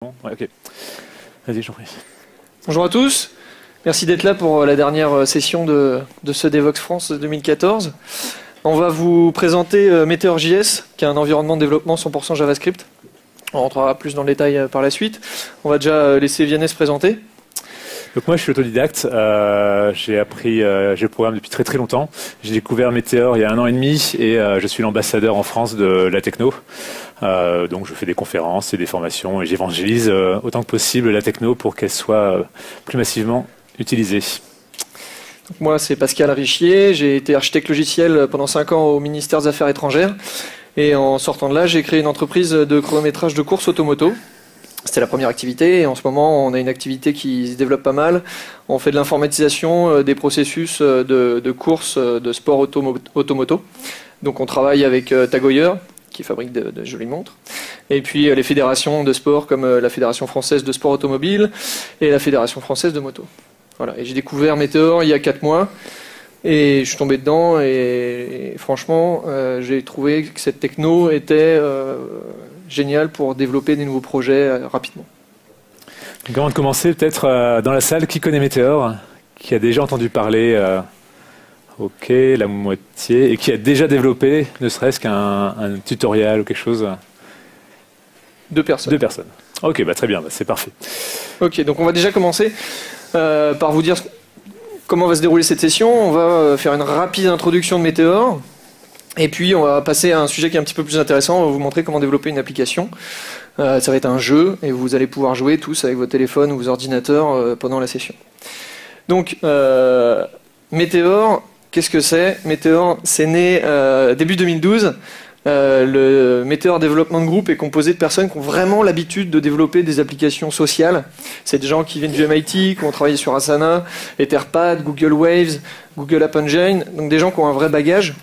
Bon, ouais, ok. Vas-y, j'en prie. Bonjour à tous, merci d'être là pour la dernière session de ce Devoxx France 2014. On va vous présenter Meteor.js, qui est un environnement de développement 100% JavaScript. On rentrera plus dans le détail par la suite. On va déjà laisser Vianney se présenter. Donc moi je suis autodidacte, j'ai le programme depuis très très longtemps. J'ai découvert Meteor il y a 1 an et demi et je suis l'ambassadeur en France de la techno. Donc je fais des conférences et des formations et j'évangélise autant que possible la techno pour qu'elle soit plus massivement utilisée. Donc moi c'est Pascal Richier, j'ai été architecte logiciel pendant 5 ans au ministère des Affaires étrangères. Et en sortant de là, j'ai créé une entreprise de chronométrage de course automoto. C'était la première activité et en ce moment on a une activité qui se développe pas mal. On fait de l'informatisation des processus de course de sport automoto. Donc on travaille avec Tag Heuer qui fabrique de jolies montres. Et puis les fédérations de sport comme la Fédération française de sport automobile et la Fédération française de moto. Voilà. Et j'ai découvert Meteor il y a 4 mois. Et je suis tombé dedans et franchement, j'ai trouvé que cette techno était géniale pour développer des nouveaux projets rapidement. Donc avant de commencer, peut-être dans la salle, qui connaît Meteor, qui a déjà entendu parler, ok, la moitié, et qui a déjà développé, ne serait-ce qu'un tutoriel ou quelque chose? 2 personnes. 2 personnes. Ok, bah très bien, bah c'est parfait. Ok, donc on va déjà commencer par vous dire comment va se dérouler cette session. On va faire une rapide introduction de Meteor. Et puis on va passer à un sujet qui est un petit peu plus intéressant. On va vous montrer comment développer une application. Ça va être un jeu et vous allez pouvoir jouer tous avec vos téléphones ou vos ordinateurs pendant la session. Donc Meteor, qu'est-ce que c'est? Meteor, c'est né début 2012. Le Meteor Development Group est composé de personnes qui ont vraiment l'habitude de développer des applications sociales. C'est des gens qui viennent du MIT, qui ont travaillé sur Asana, Etherpad, Google Waves, Google App Engine, donc des gens qui ont un vrai bagage,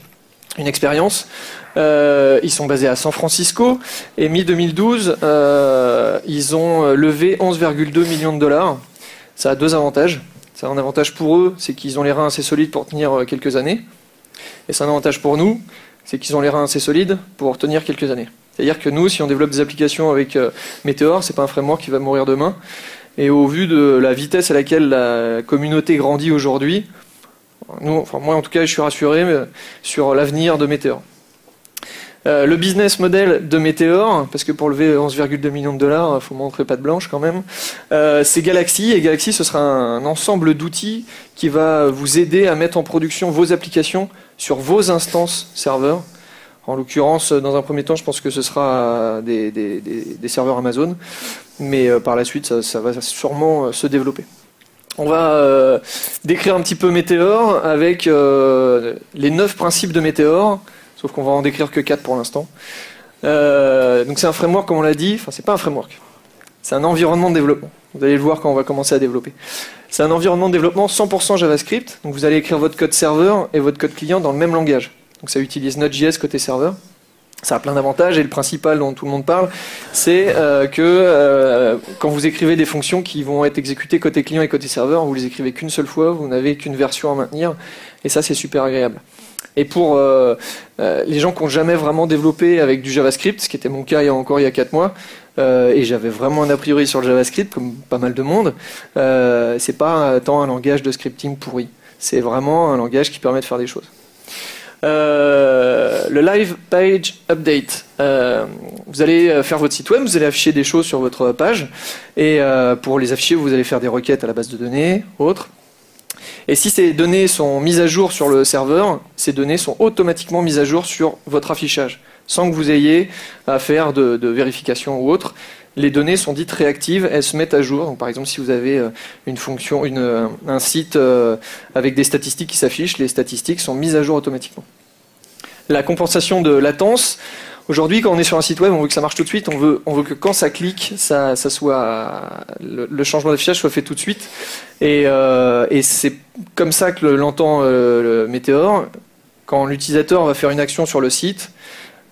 une expérience. Ils sont basés à San Francisco et mi-2012, ils ont levé 11,2 millions de dollars. Ça a 2 avantages. Ça a un avantage pour eux, c'est qu'ils ont les reins assez solides pour tenir quelques années. Et c'est un avantage pour nous, c'est qu'ils ont les reins assez solides pour tenir quelques années. C'est-à-dire que nous, si on développe des applications avec Meteor, c'est pas un framework qui va mourir demain. Et au vu de la vitesse à laquelle la communauté grandit aujourd'hui, moi en tout cas, je suis rassuré sur l'avenir de Meteor. Le business model de Meteor, parce que pour lever 11,2 millions de dollars, il faut montrer patte blanche quand même, c'est Galaxy. Et Galaxy, ce sera un ensemble d'outils qui va vous aider à mettre en production vos applications sur vos instances serveurs. En l'occurrence, dans un premier temps, je pense que ce sera des serveurs Amazon, mais par la suite, ça va sûrement se développer. On va décrire un petit peu Meteor avec les 9 principes de Meteor, sauf qu'on va en décrire que 4 pour l'instant. Donc c'est un framework, comme on l'a dit, enfin c'est pas un framework, c'est un environnement de développement. Vous allez le voir quand on va commencer à développer. C'est un environnement de développement 100% JavaScript, donc vous allez écrire votre code serveur et votre code client dans le même langage. Donc ça utilise Node.js côté serveur. Ça a plein d'avantages et le principal dont tout le monde parle, c'est que quand vous écrivez des fonctions qui vont être exécutées côté client et côté serveur, vous les écrivez qu'une seule fois, vous n'avez qu'une version à maintenir et ça c'est super agréable. Et pour les gens qui n'ont jamais vraiment développé avec du JavaScript, ce qui était mon cas il y a 4 mois, et j'avais vraiment un a priori sur le JavaScript, comme pas mal de monde, c'est pas tant un langage de scripting pourri. C'est vraiment un langage qui permet de faire des choses. Le Live Page Update. Vous allez faire votre site web, vous allez afficher des choses sur votre page, et pour les afficher, vous allez faire des requêtes à la base de données, autres. Et si ces données sont mises à jour sur le serveur, ces données sont automatiquement mises à jour sur votre affichage, sans que vous ayez à faire de vérification ou autre. Les données sont dites réactives, elles se mettent à jour. Donc, par exemple, si vous avez une fonction, un site avec des statistiques qui s'affichent, les statistiques sont mises à jour automatiquement. La compensation de latence. Aujourd'hui, quand on est sur un site web, on veut que ça marche tout de suite. On veut que quand ça clique, le changement d'affichage soit fait tout de suite. Et c'est comme ça que l'entend le Meteor. Quand l'utilisateur va faire une action sur le site,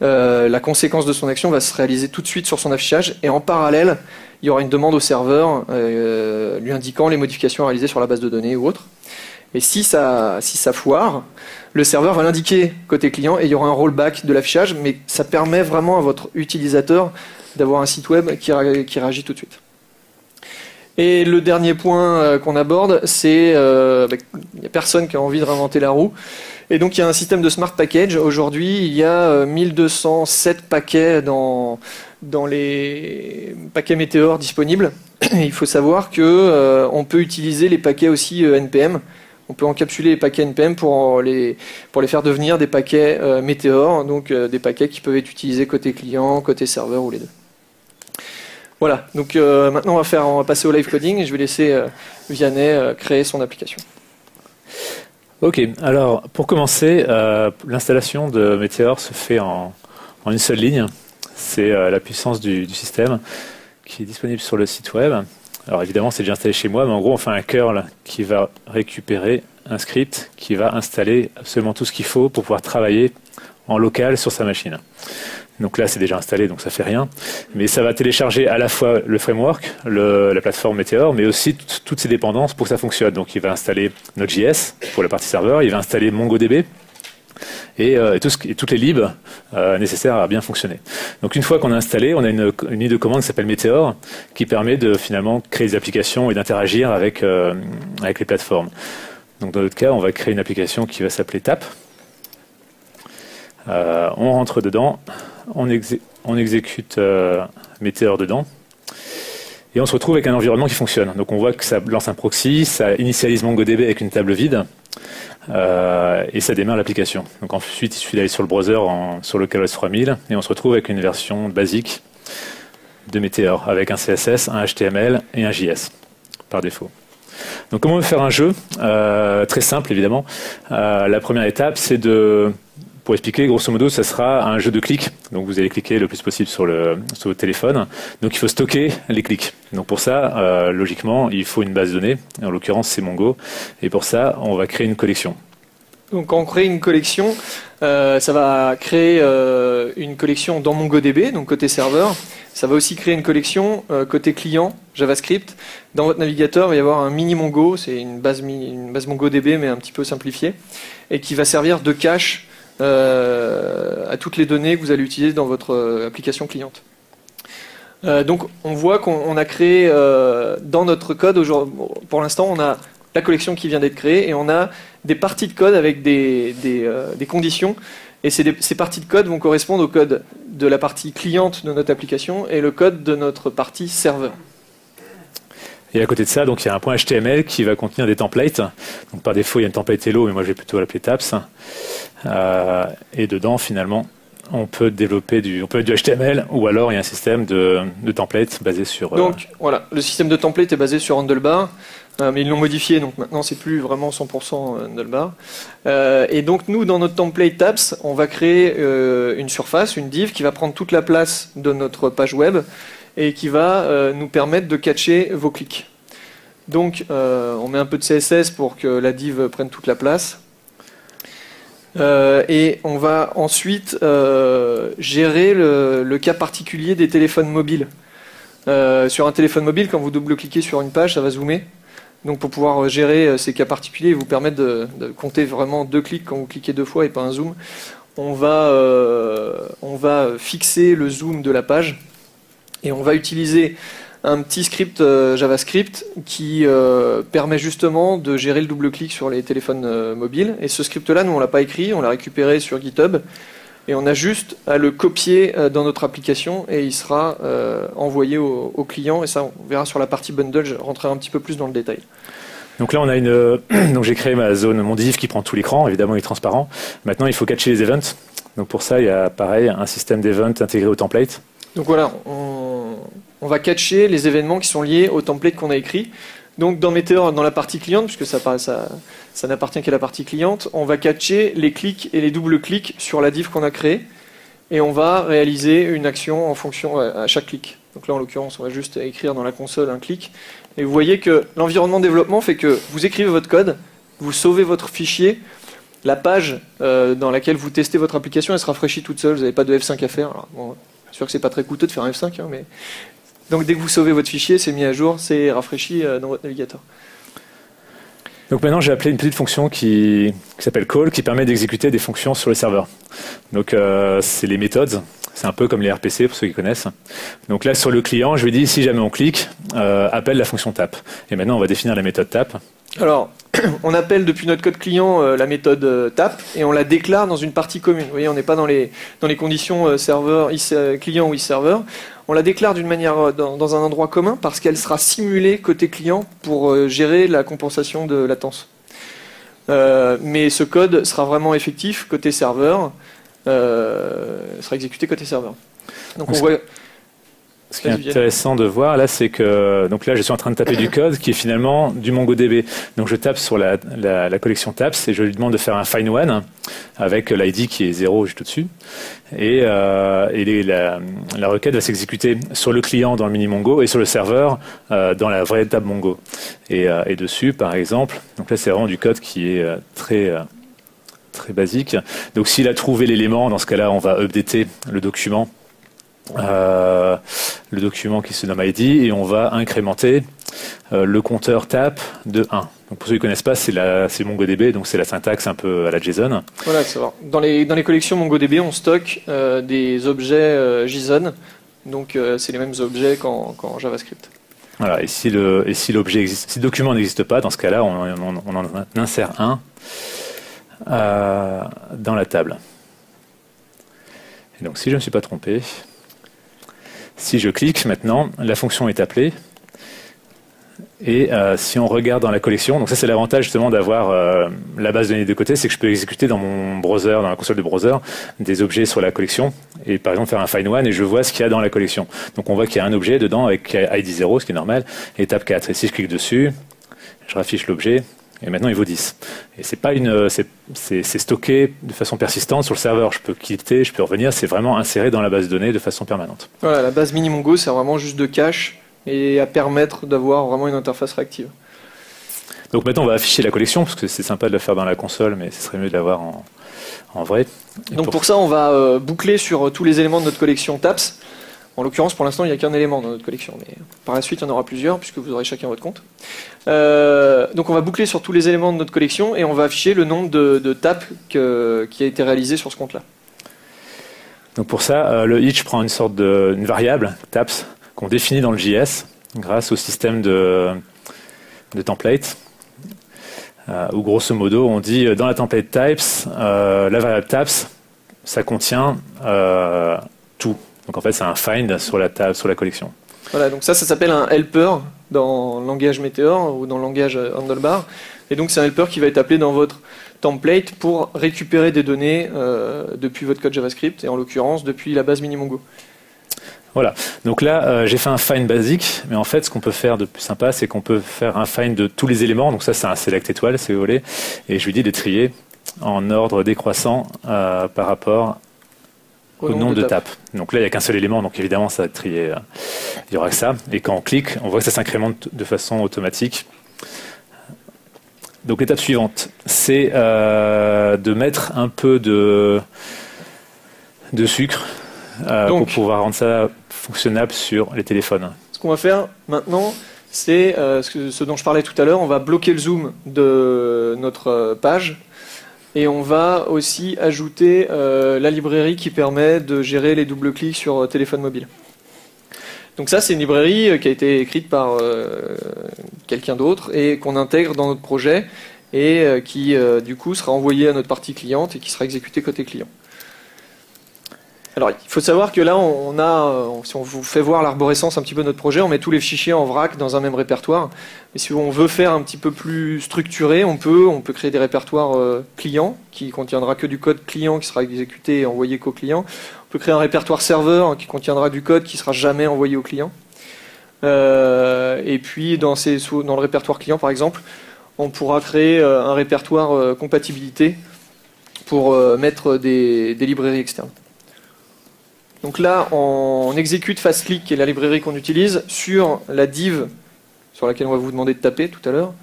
la conséquence de son action va se réaliser tout de suite sur son affichage. Et en parallèle, il y aura une demande au serveur lui indiquant les modifications à réaliser sur la base de données ou autre. Et si ça foire, le serveur va l'indiquer côté client et il y aura un rollback de l'affichage, mais ça permet vraiment à votre utilisateur d'avoir un site web qui réagit tout de suite. Et le dernier point qu'on aborde, c'est il n'y a personne qui a envie de réinventer la roue. Et donc il y a un système de smart package. Aujourd'hui, il y a 1207 paquets dans les paquets Meteor disponibles. Et il faut savoir que on peut utiliser les paquets aussi NPM. On peut encapsuler les paquets NPM pour les faire devenir des paquets Meteor, donc des paquets qui peuvent être utilisés côté client, côté serveur ou les deux. Voilà, donc maintenant on va passer au live coding et je vais laisser Vianney créer son application. Ok, alors pour commencer, l'installation de Meteor se fait en une seule ligne. C'est la puissance du système qui est disponible sur le site web. Alors évidemment, c'est déjà installé chez moi, mais en gros, on fait un curl qui va récupérer un script qui va installer absolument tout ce qu'il faut pour pouvoir travailler en local sur sa machine. Donc là, c'est déjà installé, donc ça fait rien. Mais ça va télécharger à la fois le framework, la plateforme Meteor, mais aussi toutes ses dépendances pour que ça fonctionne. Donc il va installer Node.js pour la partie serveur, il va installer MongoDB, et toutes les libs nécessaires à bien fonctionner. Donc une fois qu'on a installé, on a une ligne de commande qui s'appelle Meteor, qui permet de finalement créer des applications et d'interagir avec les plateformes. Donc dans notre cas, on va créer une application qui va s'appeler Tap. On rentre dedans, on exécute Meteor dedans, et on se retrouve avec un environnement qui fonctionne. Donc on voit que ça lance un proxy, ça initialise MongoDB avec une table vide, et ça démarre l'application. Donc ensuite, il suffit d'aller sur le browser sur localhost 3000 et on se retrouve avec une version basique de Meteor avec un CSS, un HTML et un JS par défaut. Donc comment on veut faire un jeu? Très simple évidemment. La première étape, c'est pour expliquer, grosso modo, ça sera un jeu de clics. Donc vous allez cliquer le plus possible sur votre téléphone. Donc il faut stocker les clics. Donc pour ça, logiquement, il faut une base de données. En l'occurrence, c'est Mongo. Et pour ça, on va créer une collection. Donc quand on crée une collection, ça va créer une collection dans MongoDB, donc côté serveur. Ça va aussi créer une collection côté client, JavaScript. Dans votre navigateur, il va y avoir un mini Mongo, c'est une base MongoDB, mais un petit peu simplifiée, et qui va servir de cache à toutes les données que vous allez utiliser dans votre application cliente. Donc on voit qu'on a créé dans notre code, pour l'instant on a la collection qui vient d'être créée et on a des parties de code avec des conditions, et ces parties de code vont correspondre au code de la partie cliente de notre application et le code de notre partie serveur. Et à côté de ça, donc il y a un point HTML qui va contenir des templates. Donc par défaut, il y a une template Hello, mais moi je vais plutôt l'appeler Taps. Et dedans, finalement, on peut développer du HTML, ou alors il y a un système de templates basé sur... Donc voilà, le système de template est basé sur Handlebar, mais ils l'ont modifié, donc maintenant c'est plus vraiment 100% Handlebar. Et donc nous, dans notre template Taps, on va créer une surface, une div, qui va prendre toute la place de notre page web, et qui va nous permettre de catcher vos clics. Donc on met un peu de CSS pour que la div prenne toute la place. Et on va ensuite gérer le cas particulier des téléphones mobiles. Sur un téléphone mobile, quand vous double-cliquez sur une page, ça va zoomer. Donc pour pouvoir gérer ces cas particuliers et vous permettre de compter vraiment 2 clics quand vous cliquez 2 fois et pas un zoom, on va fixer le zoom de la page. Et on va utiliser un petit script JavaScript qui permet justement de gérer le double-clic sur les téléphones mobiles. Et ce script-là, nous, on ne l'a pas écrit, on l'a récupéré sur GitHub. Et on a juste à le copier dans notre application et il sera envoyé au client. Et ça, on verra sur la partie bundle, je rentrerai un petit peu plus dans le détail. Donc là, on a donc j'ai créé ma zone, mon div qui prend tout l'écran, évidemment il est transparent. Maintenant, il faut catcher les events. Donc pour ça, il y a pareil, un système d'events intégré au template. Donc voilà, on va catcher les événements qui sont liés au template qu'on a écrit. Donc dans Meteor, dans la partie cliente, puisque ça n'appartient qu'à la partie cliente, on va catcher les clics et les double-clics sur la div qu'on a créée. Et on va réaliser une action en fonction à chaque clic. Donc là, en l'occurrence, on va juste écrire dans la console un clic. Et vous voyez que l'environnement développement fait que vous écrivez votre code, vous sauvez votre fichier, la page dans laquelle vous testez votre application, elle se rafraîchit toute seule, vous n'avez pas de F5 à faire. Alors, bon, c'est sûr que c'est pas très coûteux de faire un F5, hein, mais... Donc dès que vous sauvez votre fichier, c'est mis à jour, c'est rafraîchi dans votre navigateur. Donc maintenant, j'ai appelé une petite fonction qui s'appelle call, qui permet d'exécuter des fonctions sur le serveur. Donc c'est les méthodes. C'est un peu comme les RPC pour ceux qui connaissent. Donc là, sur le client, je lui dis, si jamais on clique, appelle la fonction tap. Et maintenant, on va définir la méthode tap. Alors, on appelle depuis notre code client la méthode tap et on la déclare dans une partie commune. Vous voyez, on n'est pas dans les conditions serveur, client ou serveur. On la déclare d'une manière dans un endroit commun parce qu'elle sera simulée côté client pour gérer la compensation de latence. Mais ce code sera vraiment effectif côté serveur. Sera exécuté côté serveur. Donc on voit. Ce qui est intéressant de voir là, c'est que donc là, je suis en train de taper du code qui est finalement du MongoDB. Donc je tape sur la collection taps et je lui demande de faire un find one avec l'ID qui est 0 juste au-dessus. Et la requête va s'exécuter sur le client dans le mini Mongo et sur le serveur dans la vraie table Mongo. Et dessus, par exemple, donc là c'est vraiment du code qui est très basique. Donc s'il a trouvé l'élément, dans ce cas-là, on va updater le document qui se nomme ID et on va incrémenter le compteur tap de 1. Donc pour ceux qui ne connaissent pas, c'est MongoDB, donc c'est la syntaxe un peu à la JSON. Voilà, c'est vrai. Dans les collections MongoDB, on stocke des objets JSON, donc c'est les mêmes objets qu'en JavaScript. Voilà, et si l'objet existe, si le document n'existe pas, dans ce cas-là, on en insère un dans la table. Et donc si je ne me suis pas trompé, si je clique maintenant, la fonction est appelée. Et si on regarde dans la collection, donc ça c'est l'avantage justement d'avoir la base de données de côté, c'est que je peux exécuter dans mon browser, dans la console de browser, des objets sur la collection, et par exemple faire un find one et je vois ce qu'il y a dans la collection. Donc on voit qu'il y a un objet dedans avec ID 0, ce qui est normal, et tab 4. Et si je clique dessus, je raffiche l'objet, et maintenant il vaut 10. Et c'est stocké de façon persistante sur le serveur. Je peux quitter, je peux revenir, c'est vraiment inséré dans la base de données de façon permanente. Voilà, la base mini Mongo, c'est vraiment juste de cache et à permettre d'avoir vraiment une interface réactive. Donc maintenant on va afficher la collection, parce que c'est sympa de le faire dans la console, mais ce serait mieux de l'avoir en vrai. Et donc pour ça, on va boucler sur tous les éléments de notre collection TAPS. En l'occurrence, pour l'instant, il n'y a qu'un élément dans notre collection, mais par la suite, il y en aura plusieurs, puisque vous aurez chacun votre compte. Donc on va boucler sur tous les éléments de notre collection, et on va afficher le nombre de tapes qui a été réalisé sur ce compte-là. Donc pour ça, le each prend une variable, taps, qu'on définit dans le JS, grâce au système de template, où grosso modo, on dit dans la template types, la variable taps, ça contient tout. Donc en fait, c'est un find sur la collection. Voilà, donc ça s'appelle un helper dans le langage Meteor ou dans le langage Handlebar. Et donc c'est un helper qui va être appelé dans votre template pour récupérer des données depuis votre code JavaScript, et en l'occurrence depuis la base mini-mongo. Voilà, donc là j'ai fait un find basique, mais en fait ce qu'on peut faire de plus sympa, c'est qu'on peut faire un find de tous les éléments. Donc ça c'est un select étoile, si vous voulez, et je lui dis de trier en ordre décroissant par rapport au nombre de tapes. Donc là, il n'y a qu'un seul élément, donc évidemment, ça va être trié. Il n'y aura que ça. Et quand on clique, on voit que ça s'incrémente de façon automatique. Donc l'étape suivante, c'est de mettre un peu de sucre pour pouvoir rendre ça fonctionnable sur les téléphones. Ce qu'on va faire maintenant, c'est ce dont je parlais tout à l'heure. On va bloquer le zoom de notre page. Et on va aussi ajouter la librairie qui permet de gérer les double-clics sur téléphone mobile. Donc ça, c'est une librairie qui a été écrite par quelqu'un d'autre et qu'on intègre dans notre projet et qui, du coup, sera envoyée à notre partie cliente et qui sera exécutée côté client. Alors, il faut savoir que là, si on vous fait voir l'arborescence un petit peu de notre projet, on met tous les fichiers en vrac dans un même répertoire. Mais si on veut faire un petit peu plus structuré, on peut créer des répertoires clients qui contiendra que du code client qui sera exécuté et envoyé qu'au client. On peut créer un répertoire serveur qui contiendra du code qui sera jamais envoyé au client. Et puis, dans le répertoire client, par exemple, on pourra créer un répertoire compatibilité pour mettre des librairies externes. Donc là, on exécute FastClick, qui est la librairie qu'on utilise, sur la div sur laquelle on va vous demander de taper tout à l'heure,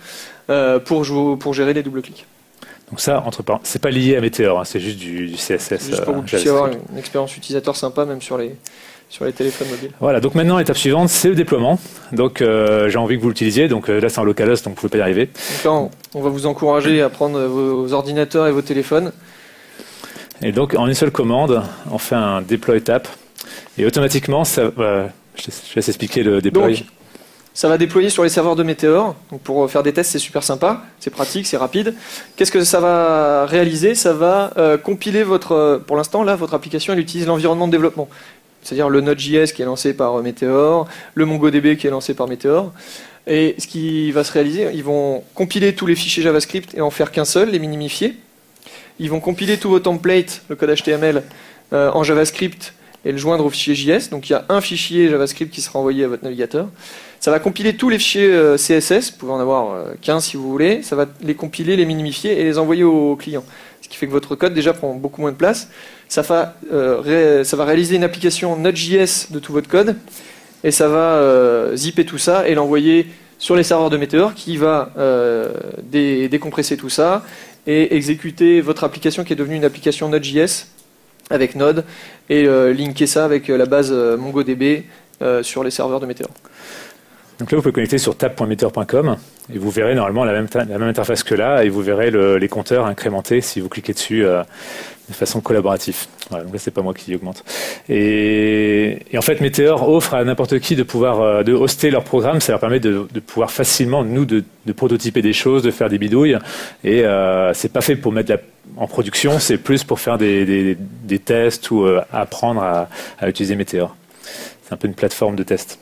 pour gérer les double-clics. Donc ça, c'est pas lié à Meteor, hein, c'est juste du CSS. Juste pour que vous puissiez avoir une expérience utilisateur sympa, même sur sur les téléphones mobiles. Voilà, donc maintenant, l'étape suivante, c'est le déploiement. Donc, j'ai envie que vous l'utilisiez. Donc, là, c'est en localhost, donc vous ne pouvez pas y arriver. Donc là, on va vous encourager à prendre vos ordinateurs et vos téléphones. Et donc, en une seule commande, on fait un deploy tap. Et automatiquement, ça, je laisse expliquer le deploy. Donc, ça va déployer sur les serveurs de Meteor. Donc pour faire des tests, c'est super sympa, c'est pratique, c'est rapide. Qu'est-ce que ça va réaliser? Ça va compiler pour l'instant, là, votre application, elle utilise l'environnement de développement. C'est-à-dire le Node.js qui est lancé par Meteor, le MongoDB qui est lancé par Meteor. Et ce qui va se réaliser, ils vont compiler tous les fichiers JavaScript et en faire qu'un seul, les minimifier. Ils vont compiler tous vos templates, le code HTML, en JavaScript et le joindre au fichier JS. Donc il y a un fichier JavaScript qui sera envoyé à votre navigateur. Ça va compiler tous les fichiers CSS, vous pouvez en avoir 15 si vous voulez. Ça va les compiler, les minimifier et les envoyer au client. Ce qui fait que votre code déjà prend beaucoup moins de place. Ça va réaliser une application Node.js de tout votre code et ça va zipper tout ça et l'envoyer sur les serveurs de Meteor qui va décompresser tout ça et exécuter votre application qui est devenue une application Node.js avec Node et linker ça avec la base MongoDB sur les serveurs de Meteor. Donc là, vous pouvez connecter sur tab.meteor.com et vous verrez normalement la même interface que là et vous verrez les compteurs incrémentés si vous cliquez dessus de façon collaborative. Voilà, donc là, c'est pas moi qui augmente. Et en fait, Meteor offre à n'importe qui de pouvoir de hoster leur programme. Ça leur permet de pouvoir facilement, nous, de prototyper des choses, de faire des bidouilles. Et c'est pas fait pour mettre en production, c'est plus pour faire des tests ou apprendre à utiliser Meteor. C'est un peu une plateforme de test.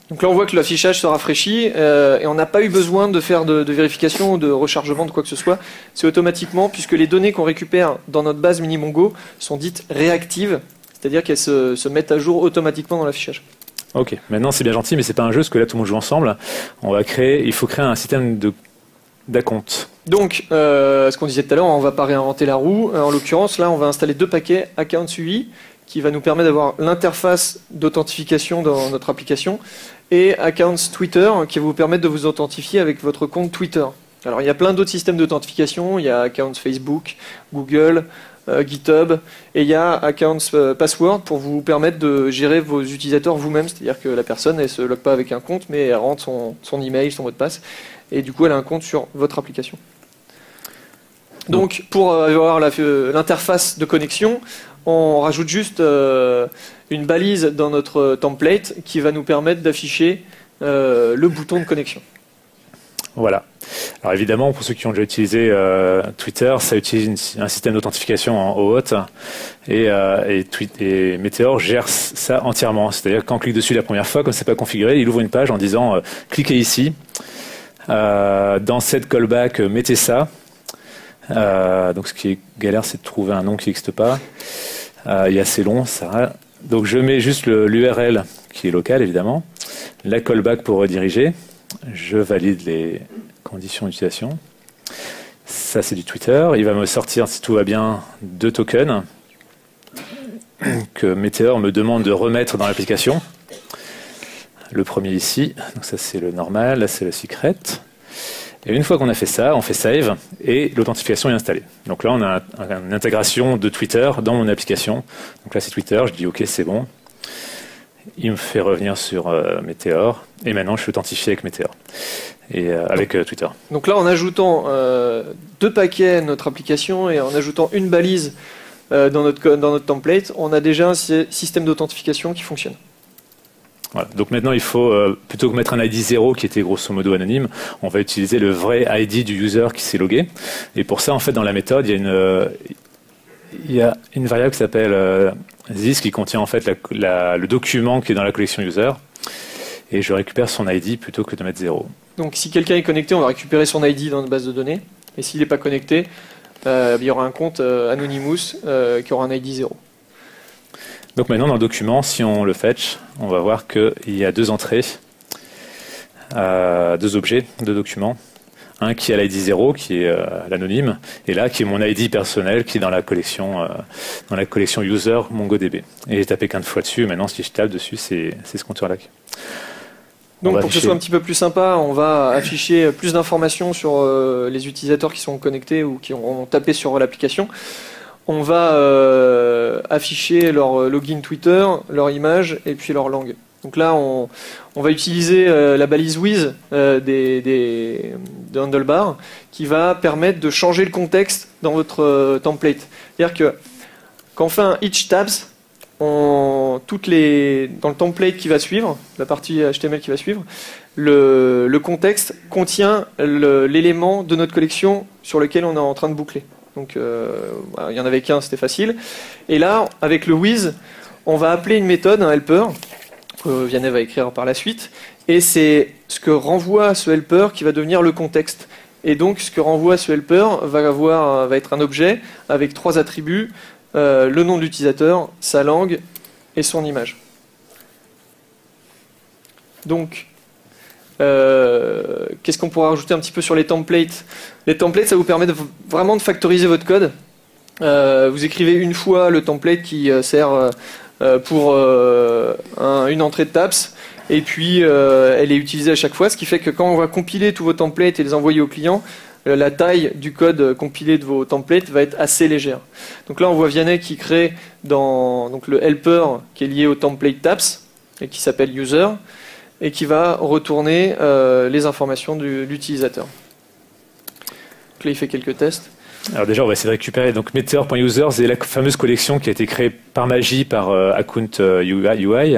Donc là, on voit que l'affichage se rafraîchit et on n'a pas eu besoin de faire de vérification ou de rechargement de quoi que ce soit. C'est automatiquement, puisque les données qu'on récupère dans notre base Minimongo sont dites réactives, c'est-à-dire qu'elles se mettent à jour automatiquement dans l'affichage. Ok, maintenant c'est bien gentil, mais c'est pas un jeu, parce que là tout le monde joue ensemble. Il faut créer un système d'acompte. Donc, ce qu'on disait tout à l'heure, on ne va pas réinventer la roue. En l'occurrence, là, on va installer 2 paquets Account UI qui va nous permettre d'avoir l'interface d'authentification dans notre application et Accounts Twitter qui va vous permettre de vous authentifier avec votre compte Twitter. Alors, il y a plein d'autres systèmes d'authentification. Il y a Accounts Facebook, Google, GitHub et il y a Accounts Password pour vous permettre de gérer vos utilisateurs vous-même. C'est-à-dire que la personne, elle ne se log pas avec un compte, mais elle rentre son email, son mot de passe et du coup, elle a un compte sur votre application. Donc, pour avoir l'interface de connexion, on rajoute juste une balise dans notre template qui va nous permettre d'afficher le bouton de connexion. Voilà. Alors évidemment, pour ceux qui ont déjà utilisé Twitter, ça utilise un système d'authentification en OAuth et Meteor gère ça entièrement. C'est-à-dire quand on clique dessus la première fois, comme c'est pas configuré, il ouvre une page en disant cliquez ici, dans cette callback, mettez ça. Donc ce qui est galère, c'est de trouver un nom qui n'existe pas. Il est assez long, ça. Donc je mets juste l'URL qui est local évidemment, la callback pour rediriger. Je valide les conditions d'utilisation. Ça c'est du Twitter. Il va me sortir, si tout va bien, 2 tokens que Meteor me demande de remettre dans l'application. Le premier ici, donc ça c'est le normal, là c'est le secret. Et une fois qu'on a fait ça, on fait save et l'authentification est installée. Donc là, on a une intégration de Twitter dans mon application. Donc là, c'est Twitter, je dis OK, c'est bon. Il me fait revenir sur Meteor et maintenant, je suis authentifié avec Meteor et avec Twitter. Donc là, en ajoutant 2 paquets à notre application et en ajoutant une balise dans notre template, on a déjà un système d'authentification qui fonctionne. Voilà. Donc maintenant, il faut, plutôt que mettre un ID 0 qui était grosso modo anonyme, on va utiliser le vrai ID du user qui s'est logué. Et pour ça, en fait, dans la méthode, il y a une variable qui s'appelle this qui contient en fait le document qui est dans la collection user. Et je récupère son ID plutôt que de mettre 0. Donc si quelqu'un est connecté, on va récupérer son ID dans notre base de données. Et s'il n'est pas connecté, il y aura un compte Anonymous qui aura un ID 0. Donc maintenant, dans le document, si on le fetch, on va voir qu'il y a 2 entrées, 2 objets, 2 documents. Un qui a l'ID 0, qui est l'anonyme, et là qui est mon ID personnel, qui est dans la collection user MongoDB. Et j'ai tapé 15 fois dessus, et maintenant si je tape dessus, c'est ce compteur-là. Donc pour que ce soit un petit peu plus sympa, on va afficher plus d'informations sur les utilisateurs qui sont connectés ou qui ont tapé sur l'application. on va afficher leur login Twitter, leur image et puis leur langue. Donc là, on va utiliser la balise with des handlebars qui va permettre de changer le contexte dans votre template. C'est-à-dire que quand on fait un each tabs, dans le template qui va suivre, la partie HTML qui va suivre, le contexte contient l'élément de notre collection sur lequel on est en train de boucler. Donc il y en avait qu'un, c'était facile. Et là, avec le with, on va appeler une méthode, un helper, que Vianney va écrire par la suite, et c'est ce que renvoie ce helper qui va devenir le contexte. Et donc ce que renvoie ce helper va être un objet avec 3 attributs, le nom de l'utilisateur, sa langue et son image. Donc, qu'est-ce qu'on pourra rajouter un petit peu sur les templates? Les templates, ça vous permet vraiment de factoriser votre code. Vous écrivez une fois le template qui sert pour une entrée de TAPS, et puis elle est utilisée à chaque fois, ce qui fait que quand on va compiler tous vos templates et les envoyer au client, la taille du code compilé de vos templates va être assez légère. Donc là, on voit Vianney qui crée donc le helper qui est lié au template TAPS et qui s'appelle user et qui va retourner les informations de l'utilisateur. Donc là, il fait quelques tests. Alors déjà, on va essayer de récupérer donc Meteor.users, c'est la fameuse collection qui a été créée par magie par Account UI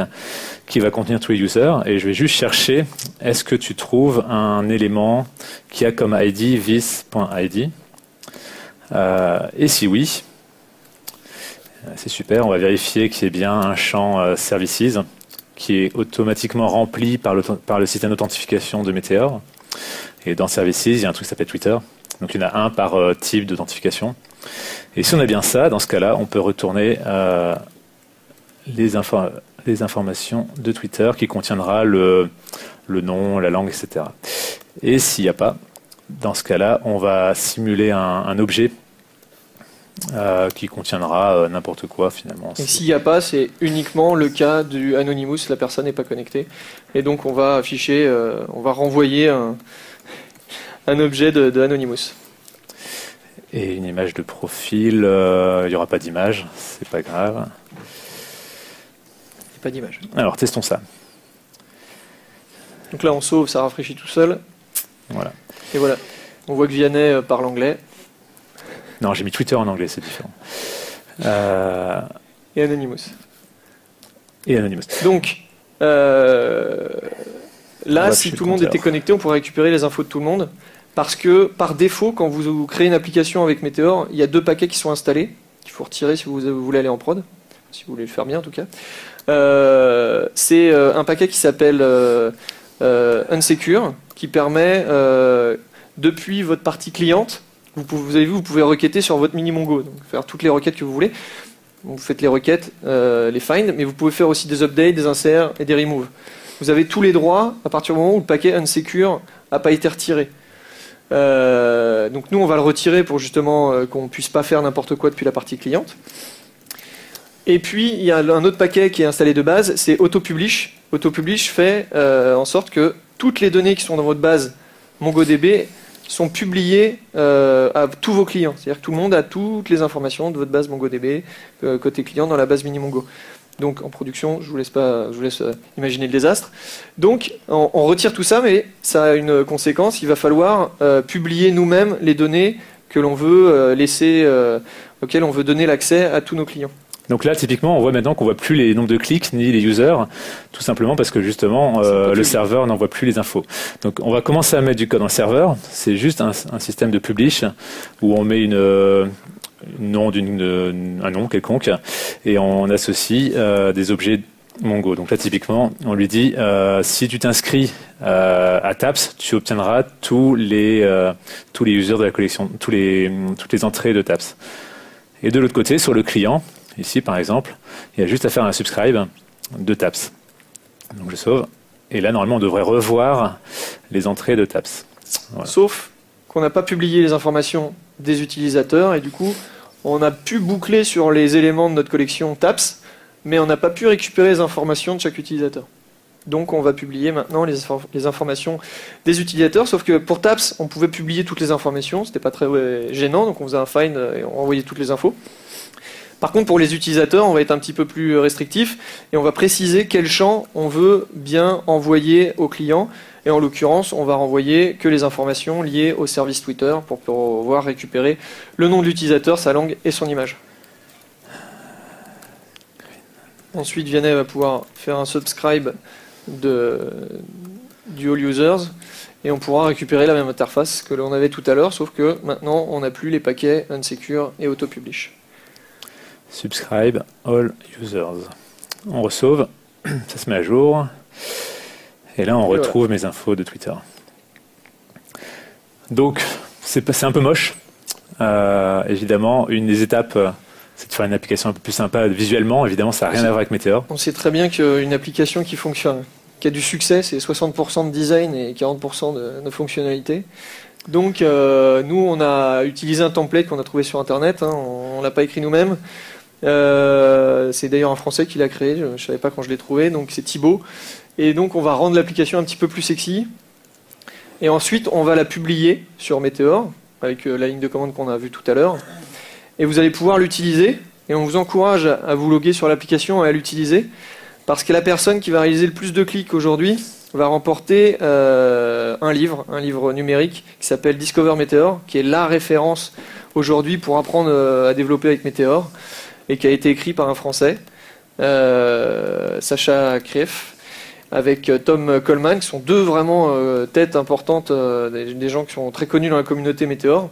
qui va contenir tous les users. Et je vais juste chercher, est-ce que tu trouves un élément qui a comme ID this.id et si oui, c'est super, on va vérifier qu'il y ait bien un champ services qui est automatiquement rempli par le système d'authentification de Meteor. Et dans services, il y a un truc qui s'appelle Twitter. Donc il y en a un par type d'authentification. Et si on a bien ça, dans ce cas-là, on peut retourner les informations de Twitter qui contiendra le nom, la langue, etc. Et s'il n'y a pas, dans ce cas-là, on va simuler un objet qui contiendra n'importe quoi finalement. Et s'il n'y a pas, c'est uniquement le cas du Anonymous, la personne n'est pas connectée. Et donc on va afficher, on va renvoyer un objet de Anonymous. Et une image de profil, il n'y aura pas d'image, c'est pas grave. Il n'y a pas d'image. Alors testons ça. Donc là on sauve, ça rafraîchit tout seul. Voilà. Et voilà, on voit que Vianney parle anglais. Non, j'ai mis Twitter en anglais, c'est différent. Et Anonymous. Et Anonymous. Donc, là, si tout le monde était connecté, on pourrait récupérer les infos de tout le monde. Parce que, par défaut, quand vous créez une application avec Meteor, il y a 2 paquets qui sont installés, qu'il faut retirer si vous voulez aller en prod, si vous voulez le faire bien en tout cas. C'est un paquet qui s'appelle Unsecure, qui permet, depuis votre partie cliente, vous avez vu, vous pouvez requêter sur votre mini-Mongo, donc faire toutes les requêtes que vous voulez. Vous faites les requêtes, les find, mais vous pouvez faire aussi des updates, des inserts et des removes. Vous avez tous les droits à partir du moment où le paquet Unsecure n'a pas été retiré. Donc nous, on va le retirer pour justement qu'on ne puisse pas faire n'importe quoi depuis la partie cliente. Et puis, il y a un autre paquet qui est installé de base, c'est AutoPublish. AutoPublish fait en sorte que toutes les données qui sont dans votre base MongoDB sont publiées à tous vos clients. C'est-à-dire que tout le monde a toutes les informations de votre base MongoDB côté client dans la base mini-Mongo. Donc en production, je vous laisse imaginer le désastre. Donc on retire tout ça, mais ça a une conséquence. Il va falloir publier nous-mêmes les données que l'on veut laisser, auxquelles on veut donner l'accès à tous nos clients. Donc là, typiquement, on voit maintenant qu'on voit plus les nombres de clics ni les users, tout simplement parce que justement, le serveur n'envoie plus les infos. Donc on va commencer à mettre du code dans le serveur. C'est juste un système de publish où on met un nom quelconque et on associe des objets Mongo. Donc là, typiquement, on lui dit si tu t'inscris à TAPS, tu obtiendras tous les users de la collection, toutes les entrées de TAPS. Et de l'autre côté, sur le client, ici par exemple, il y a juste à faire un subscribe de TAPS. Donc je sauve. Et là, normalement, on devrait revoir les entrées de TAPS. Voilà. Sauf qu'on n'a pas publié les informations des utilisateurs et du coup, on a pu boucler sur les éléments de notre collection TAPS, mais on n'a pas pu récupérer les informations de chaque utilisateur. Donc on va publier maintenant les informations des utilisateurs, sauf que pour TAPS, on pouvait publier toutes les informations, c'était pas très gênant, donc on faisait un find et on envoyait toutes les infos. Par contre, pour les utilisateurs, on va être un petit peu plus restrictif et on va préciser quel champ on veut bien envoyer au client. Et en l'occurrence, on va renvoyer que les informations liées au service Twitter pour pouvoir récupérer le nom de l'utilisateur, sa langue et son image. Ensuite, Vianney va pouvoir faire un subscribe du All Users et on pourra récupérer la même interface que l'on avait tout à l'heure, sauf que maintenant, on n'a plus les paquets unsecure et auto-publish. Subscribe all users. On resauve, ça se met à jour. Et là, on retrouve mes infos de Twitter. Donc, c'est un peu moche. Évidemment, une des étapes, c'est de faire une application un peu plus sympa visuellement. Évidemment, ça n'a rien à voir avec Meteor. On sait très bien qu'une application qui fonctionne, qui a du succès, c'est 60% de design et 40% de fonctionnalité. Donc, nous, on a utilisé un template qu'on a trouvé sur Internet. Hein, on ne l'a pas écrit nous-mêmes. C'est d'ailleurs un Français qui l'a créé, je ne savais pas quand je l'ai trouvé, donc c'est Thibaut. Et donc on va rendre l'application un petit peu plus sexy. Et ensuite on va la publier sur Meteor, avec la ligne de commande qu'on a vue tout à l'heure. Et vous allez pouvoir l'utiliser, et on vous encourage à vous loguer sur l'application et à l'utiliser, parce que la personne qui va réaliser le plus de clics aujourd'hui va remporter un livre numérique qui s'appelle Discover Meteor, qui est la référence aujourd'hui pour apprendre à développer avec Meteor, et qui a été écrit par un Français, Sacha Krief, avec Tom Coleman, qui sont deux vraiment têtes importantes, des gens qui sont très connus dans la communauté Meteor.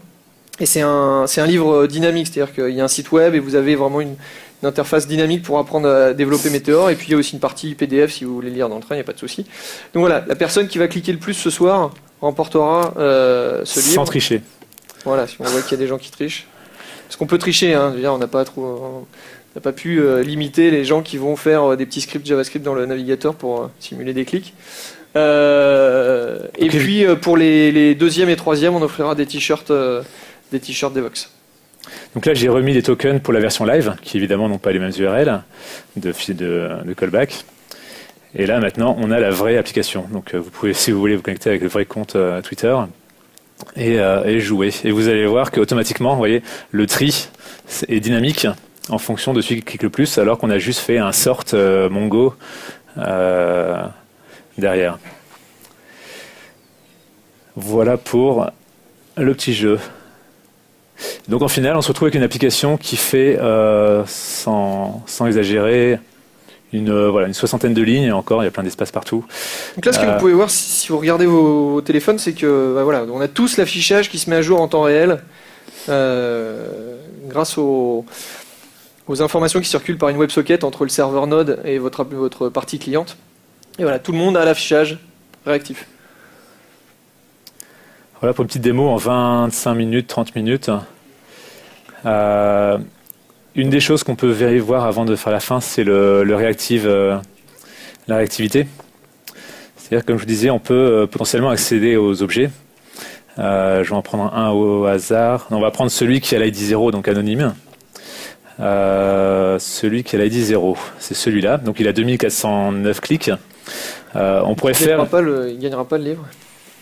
Et c'est un livre dynamique, c'est-à-dire qu'il y a un site web et vous avez vraiment une interface dynamique pour apprendre à développer Meteor, et puis il y a aussi une partie PDF si vous voulez lire dans le train, il n'y a pas de souci. Donc voilà, la personne qui va cliquer le plus ce soir remportera ce livre. Sans tricher. Voilà, si on voit qu'il y a des gens qui trichent. Parce qu'on peut tricher, hein, on n'a pas pu limiter les gens qui vont faire des petits scripts JavaScript dans le navigateur pour simuler des clics. Et puis pour les deuxième et troisième, on offrira des t-shirts Devoxx. Donc là, j'ai remis des tokens pour la version live, qui évidemment n'ont pas les mêmes URL de callback. Et là, maintenant, on a la vraie application. Donc vous pouvez, si vous voulez, vous connecter avec le vrai compte Twitter. Et jouer. Et vous allez voir qu'automatiquement, vous voyez, le tri est dynamique en fonction de celui qui clique le plus, alors qu'on a juste fait un sort Mongo derrière. Voilà pour le petit jeu. Donc en final, on se retrouve avec une application qui fait, sans exagérer, une soixantaine de lignes, et encore, il y a plein d'espace partout. Donc là, ce que vous pouvez voir, si vous regardez vos téléphones, c'est que voilà, on a tous l'affichage qui se met à jour en temps réel, grâce aux informations qui circulent par une WebSocket entre le serveur Node et votre partie cliente. Et voilà, tout le monde a l'affichage réactif. Voilà pour une petite démo en 25 minutes, 30 minutes. Une des choses qu'on peut voir avant de faire la fin, c'est la réactivité. C'est-à-dire, comme je vous disais, on peut potentiellement accéder aux objets. Je vais en prendre un au hasard. On va prendre celui qui a l'ID 0, donc anonyme. Celui qui a l'ID 0, c'est celui-là. Donc il a 2409 clics. On pourrait faire... Il ne gagnera pas le livre.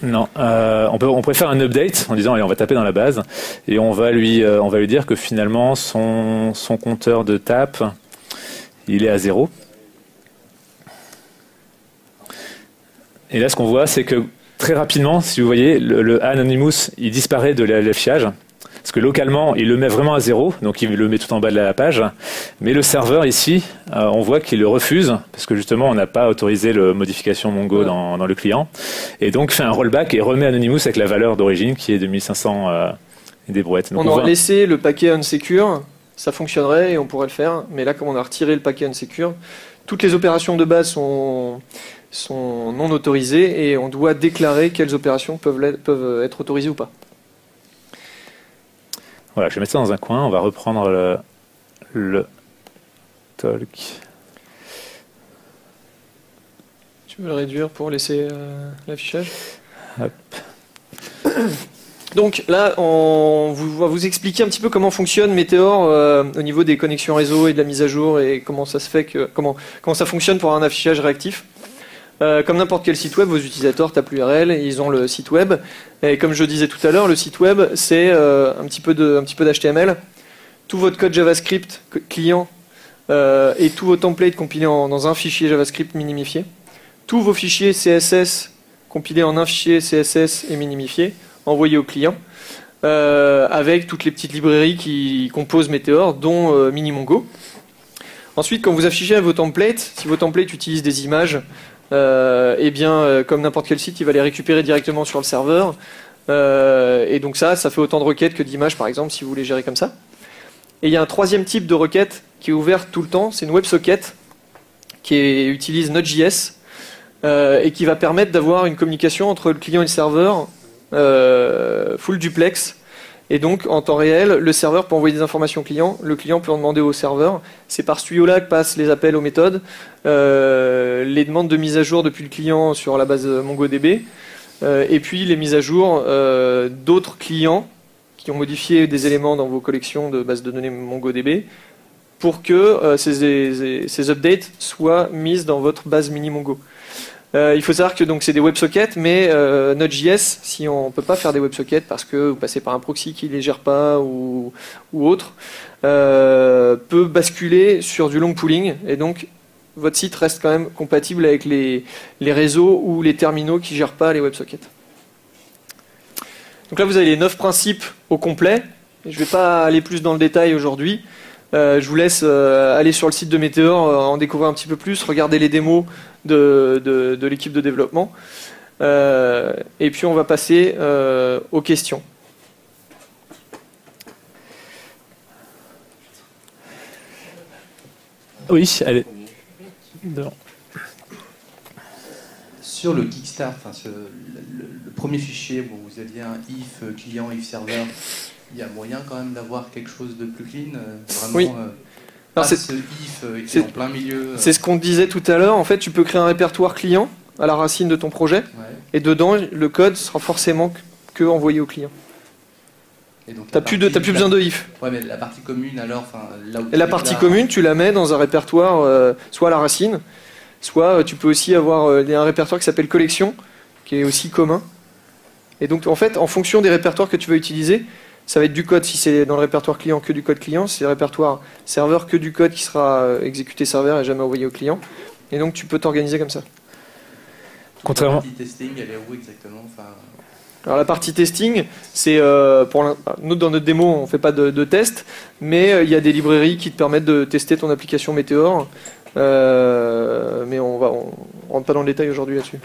Non, on pourrait faire un update en disant allez, on va taper dans la base et on va lui dire que finalement son compteur de tape il est à 0. Et là ce qu'on voit c'est que très rapidement, si vous voyez, le Anonymous il disparaît de l'affichage. Parce que localement, il le met vraiment à 0, donc il le met tout en bas de la page. Mais le serveur ici, on voit qu'il le refuse, parce que justement, on n'a pas autorisé la modification Mongo dans le client. Et donc, fait un rollback et remet Anonymous avec la valeur d'origine, qui est de 1500 et des brouettes. Donc, on aurait laissé le paquet unsecure, ça fonctionnerait et on pourrait le faire. Mais là, comme on a retiré le paquet unsecure, toutes les opérations de base sont non autorisées et on doit déclarer quelles opérations peuvent être autorisées ou pas. Voilà, je vais mettre ça dans un coin, on va reprendre le talk. Tu veux le réduire pour laisser l'affichage ? Hop. Donc là, on va vous expliquer un petit peu comment fonctionne Meteor au niveau des connexions réseau et de la mise à jour et comment ça se fait comment ça fonctionne pour un affichage réactif. Comme n'importe quel site web, vos utilisateurs tapent l'URL, ils ont le site web. Et comme je disais tout à l'heure, le site web, c'est un petit peu d'HTML. tout votre code JavaScript client et tous vos templates compilés dans un fichier JavaScript minimifié, tous vos fichiers CSS compilés en un fichier CSS et minimifié, envoyés au client, avec toutes les petites librairies qui composent Meteor, dont Minimongo. Ensuite, quand vous affichez vos templates, si vos templates utilisent des images, eh bien, comme n'importe quel site, il va les récupérer directement sur le serveur. Et donc ça fait autant de requêtes que d'images, par exemple, si vous les gérez comme ça. Et il y a un troisième type de requête qui est ouverte tout le temps, c'est une WebSocket qui utilise Node.js et qui va permettre d'avoir une communication entre le client et le serveur full duplex. Et donc, en temps réel, le serveur peut envoyer des informations au client, le client peut en demander au serveur. C'est par ce tuyau-là que passent les appels aux méthodes, les demandes de mise à jour depuis le client sur la base MongoDB, et puis les mises à jour d'autres clients qui ont modifié des éléments dans vos collections de bases de données MongoDB pour que ces updates soient mises dans votre base mini-Mongo. Il faut savoir que c'est des WebSockets, mais Node.js, si on ne peut pas faire des WebSockets parce que vous passez par un proxy qui ne les gère pas ou autre, peut basculer sur du long pooling, et donc votre site reste quand même compatible avec les réseaux ou les terminaux qui ne gèrent pas les WebSockets. Donc là, vous avez les 9 principes au complet. Je ne vais pas aller plus dans le détail aujourd'hui. Je vous laisse aller sur le site de Meteor, en découvrir un petit peu plus, regarder les démos de l'équipe de développement. Et puis on va passer aux questions. Oui, allez. Devant. Sur le Kickstart, le premier fichier où vous aviez un if client, if serveur, il y a moyen quand même d'avoir quelque chose de plus clean, vraiment. Oui. Alors ce if qui est en plein milieu. C'est ce qu'on disait tout à l'heure. En fait, tu peux créer un répertoire client à la racine de ton projet, ouais. Et dedans, le code sera forcément que envoyé au client. T'as plus besoin de if. Ouais, mais la partie commune alors, là où la partie commune, tu la mets dans un répertoire, soit à la racine, soit tu peux aussi avoir un répertoire qui s'appelle collection, qui est aussi commun. Et donc, en fait, en fonction des répertoires que tu vas utiliser, ça va être du code, si c'est dans le répertoire client, que du code client. Si c'est le répertoire serveur, que du code qui sera exécuté serveur et jamais envoyé au client. Et donc, tu peux t'organiser comme ça. Contrairement. La partie testing, elle est où exactement? Alors, la partie testing, c'est nous, dans notre démo, on ne fait pas de test, mais il y a des librairies qui te permettent de tester ton application Meteor. Mais on ne rentre pas dans le détail aujourd'hui là-dessus.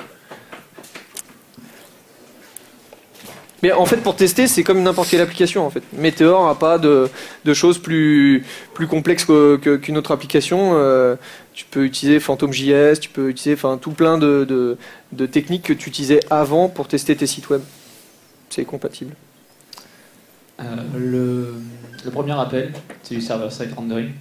Mais en fait, pour tester, c'est comme n'importe quelle application. En fait, Meteor n'a pas de choses plus complexes qu'une autre application. Tu peux utiliser PhantomJS, tu peux utiliser tout plein de techniques que tu utilisais avant pour tester tes sites web. C'est compatible. Le premier appel, c'est du server-side rendering?